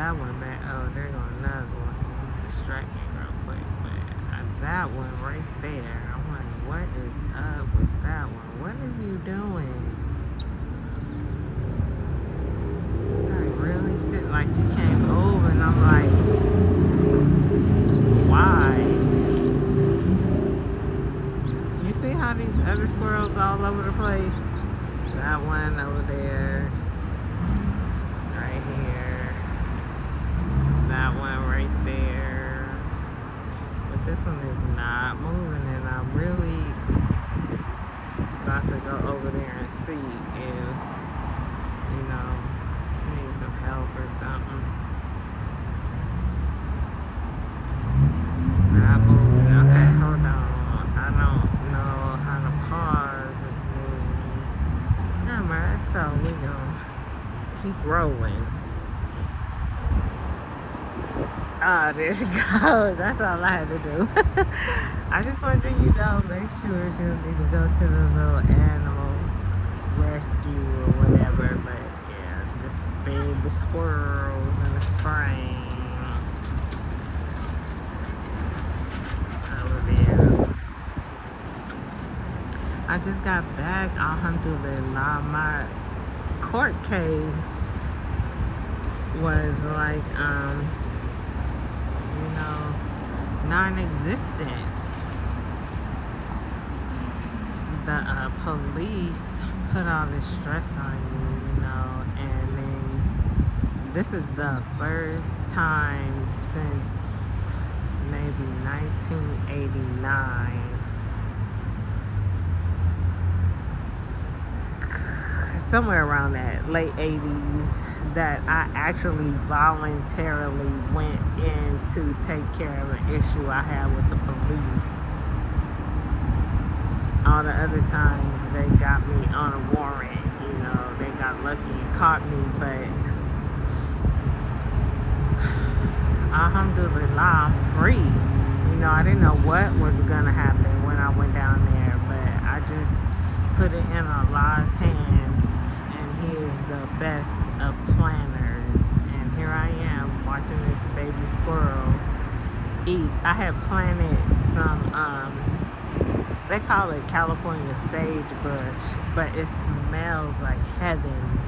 that one back. Oh, there go another one. Distract me real quick. But that one right there. I'm like, what is up with that one? What are you doing? Like, really sit like she came over, and I'm like, why? You see how these other squirrels all over the place? That one over there, right here. That one right there. But this one is not moving, and I'm really about to go over there and see if, she needs some help or something. Not moving. Okay, hold on. I don't know how to pause this movie. Alright, so we gonna keep rolling. Oh, there she goes. That's all I had to do. I just wanted you to make sure you need to go to the little animal rescue or whatever. But yeah, just baby squirrels in the spring over there. I just got back, alhamdulillah. My court case was like, non-existent. The police put all this stress on you, and then this is the first time since maybe 1989, somewhere around that, late 80s, that I actually voluntarily went in to take care of an issue I had with the police. All the other times they got me on a warrant, they got lucky and caught me, but alhamdulillah, I'm free. I didn't know what was gonna happen when I went down there, but I just put it in Allah's hands, and He is the best of planners. And here I am watching this baby squirrel eat. I had planted some, they call it California sagebrush, but it smells like heaven.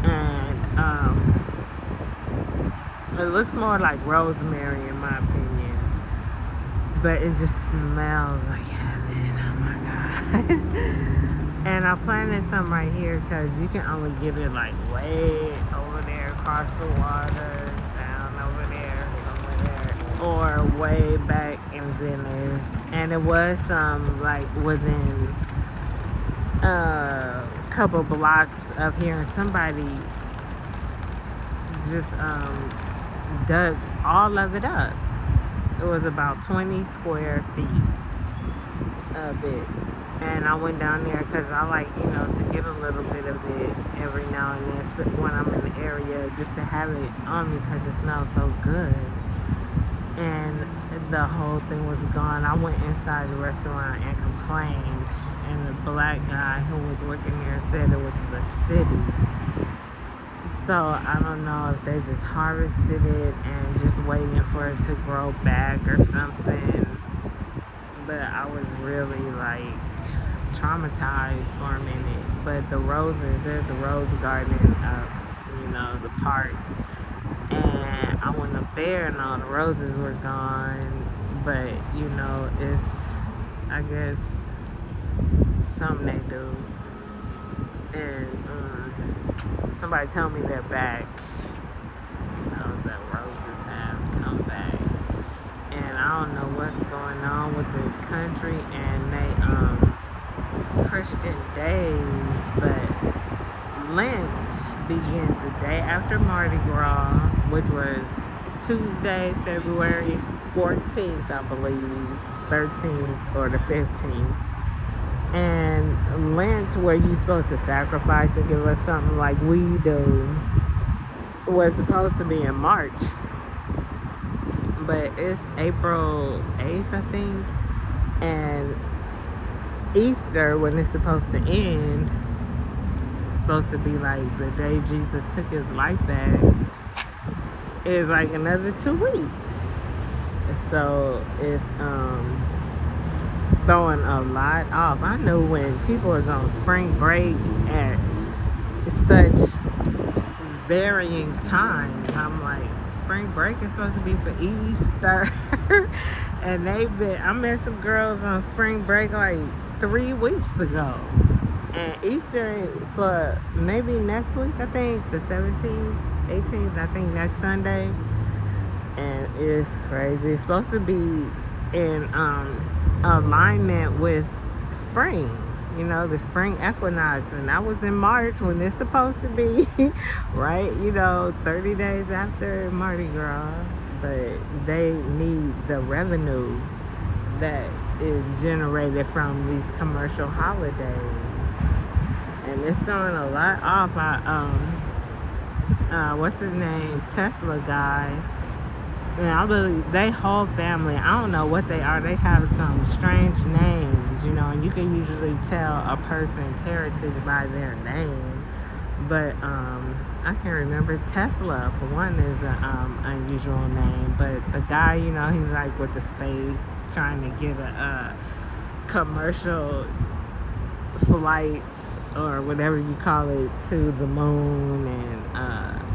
And it looks more like rosemary in my opinion, but it just smells like heaven. Oh my God. And I planted some right here because you can only get it like way over there across the water, down over there, somewhere there, or way back in Venice. And it was some like within a couple blocks of here, and somebody just dug all of it up. It was about 20 square feet of it. And I went down there because I like, to get a little bit of it every now and then when I'm in the area, just to have it on me because it smells so good. And the whole thing was gone. I went inside the restaurant and complained, and the black guy who was working there said it was the city. So I don't know if they just harvested it and just waiting for it to grow back or something. But I was really like traumatized for a minute. But the roses, there's a rose garden the park. And I went up there and all the roses were gone. But, it's, I guess, something they do. And somebody told me they're back. That roses have come back. And I don't know what's going on with this country and they Christian days, but Lent begins the day after Mardi Gras, which was Tuesday, February 14th, I believe, 13th or the 15th. And Lent, where you're supposed to sacrifice and give us something like we do, was supposed to be in March. But it's April 8th, I think. And Easter, when it's supposed to end, it's supposed to be like the day Jesus took his life back. is like another 2 weeks. So it's throwing a lot off. I know when people are on spring break at such varying times, I'm like, spring break is supposed to be for Easter. And I met some girls on spring break like 3 weeks ago. And Easter for maybe next week, I think, the 17th, 18th, I think next Sunday. And it's crazy. It's supposed to be in alignment with spring, the spring equinox. And that was in March when it's supposed to be, right? 30 days after Mardi Gras. But they need the revenue that is generated from these commercial holidays. And it's throwing a lot off. What's his name? Tesla guy. And I believe they whole family, I don't know what they are. They have some strange names, and you can usually tell a person's heritage by their name. But I can't remember. Tesla, for one, is an unusual name. But the guy, he's like with the space, trying to get a commercial flights or whatever you call it to the moon, and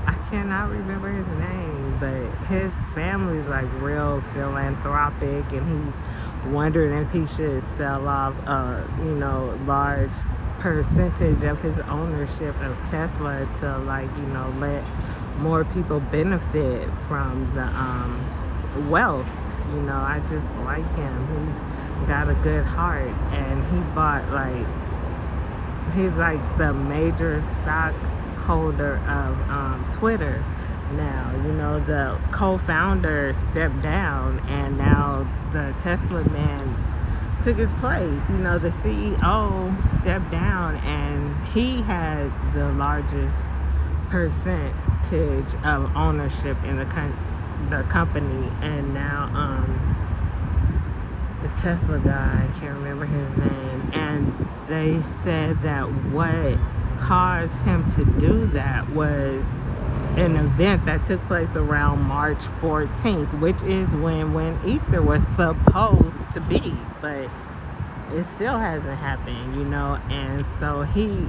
I cannot remember his name, but his family's like real philanthropic, and he's wondering if he should sell off large percentage of his ownership of Tesla to let more people benefit from the wealth. I just like him. He's got a good heart, and he bought he's like the major stockholder of Twitter now. The co-founder stepped down, and now the Tesla man took his place. The CEO stepped down, and he had the largest percentage of ownership in the company. And now the Tesla guy, I can't remember his name, and they said that what caused him to do that was an event that took place around March 14th, which is when Easter was supposed to be, but it still hasn't happened, and so he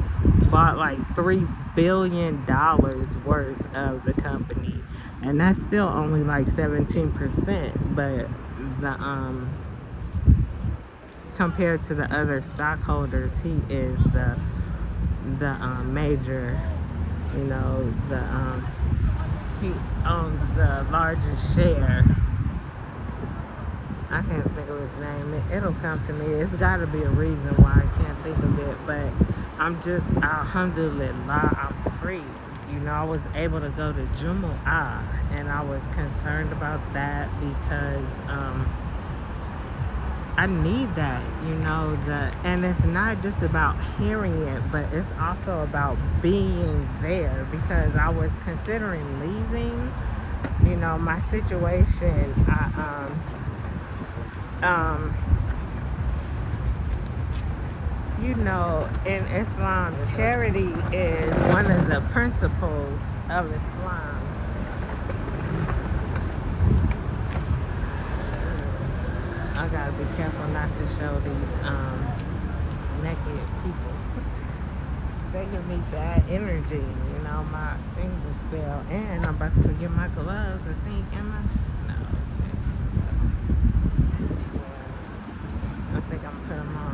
bought like $3 billion worth of the company, and that's still only like 17%, but the compared to the other stockholders, he is the major, he owns the largest share. I can't think of his name. It'll come to me. It's got to be a reason why I can't think of it, but I'm just, alhamdulillah, I'm free. I was able to go to Jumu'ah, and I was concerned about that because I need that, and it's not just about hearing it, but it's also about being there, because I was considering leaving, my situation. In Islam, charity is one of the principles of Islam. I gotta be careful not to show these naked people. They give me bad energy, my fingers fell, and I'm about to forget my gloves, I think. Am I? No. I think I'm gonna put them on.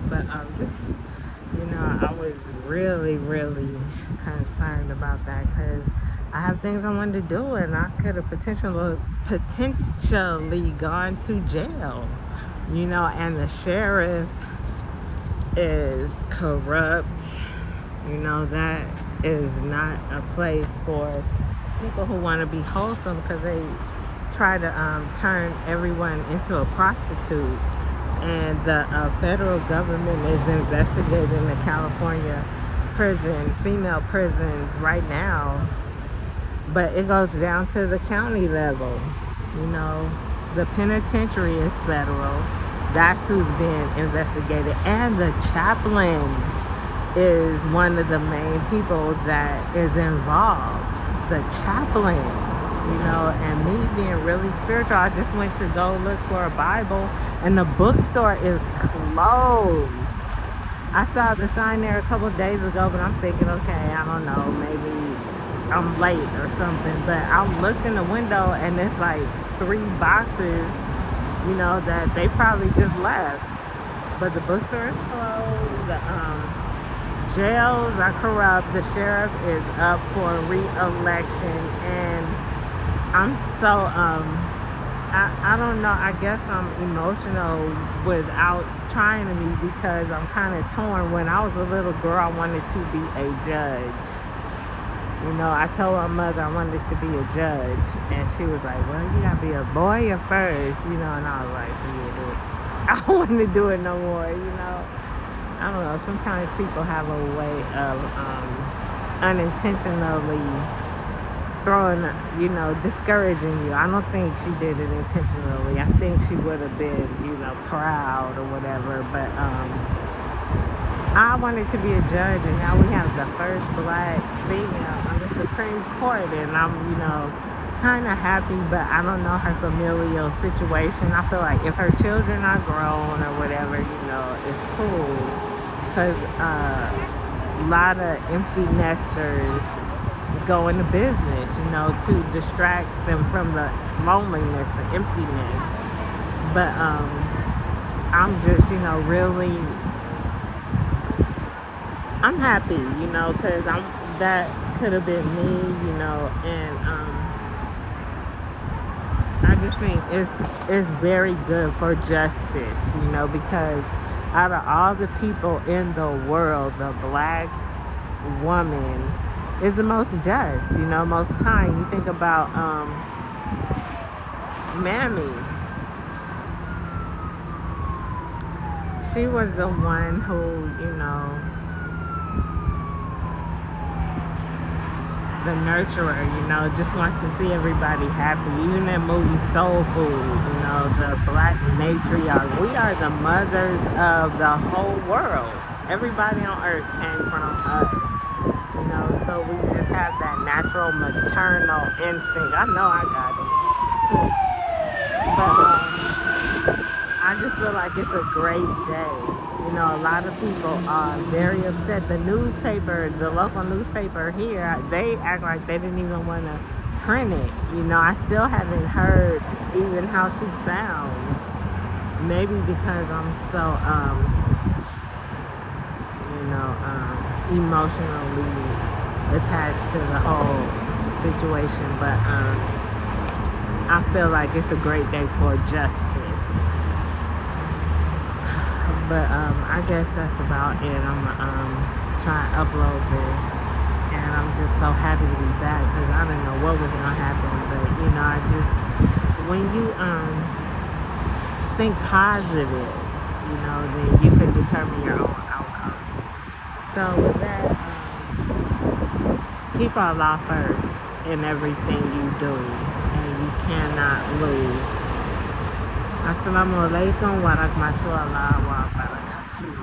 But I was really, really concerned about that, because I have things I wanted to do, and I could have potentially gone to jail, and the sheriff is corrupt. That is not a place for people who want to be wholesome, because they try to turn everyone into a prostitute. And the federal government is investigating the California female prisons right now. But it goes down to the county level. The penitentiary is federal. That's who's being investigated. And the chaplain is one of the main people that is involved. The chaplain. and me being really spiritual, I just went to go look for a Bible, and the bookstore is closed. I saw the sign there a couple of days ago, but I'm thinking, okay, I don't know, maybe I'm late or something. But I looked in the window, and it's like 3 boxes, that they probably just left. But the bookstore is closed. The jails are corrupt. The sheriff is up for re-election, and I'm so I don't know. I guess I'm emotional without trying to be, because I'm kind of torn. When I was a little girl, I wanted to be a judge. I told my mother I wanted to be a judge, and she was like, "Well, you gotta be a lawyer first," and I was like, "Forget it. I don't want to do it no more." I don't know. Sometimes people have a way of unintentionally throwing, discouraging you. I don't think she did it intentionally. I think she would have been, proud or whatever. But I wanted to be a judge, and now we have the first black female on the Supreme Court, and I'm, kind of happy, but I don't know her familial situation. I feel like if her children are grown or whatever, it's cool, because a lot of empty nesters go into business, to distract them from the loneliness, the emptiness. But I'm just, really, I'm happy, because that could have been me, and I just think it's very good for justice, because out of all the people in the world, the black woman is the most just, most kind. You think about Mammy. She was the one who, the nurturer, just wants to see everybody happy. Even that movie Soul Food, the black matriarch. We are the mothers of the whole world. Everybody on earth came from us. So we just have that natural maternal instinct. I know I got it. But I just feel like it's a great day. A lot of people are very upset. The newspaper, the local newspaper here, they act like they didn't even want to print it. I still haven't heard even how she sounds. Maybe because I'm so, emotionally attached to the whole situation. But I feel like it's a great day for justice. But I guess that's about it. I'm trying to upload this, and I'm just so happy to be back, because I didn't know what was gonna happen. But I just, when you think positive, then you can determine your own outcome. So with that, keep Allah first in everything you do, and you cannot lose. Assalamu alaikum wa rahmatullahi wa barakatuh.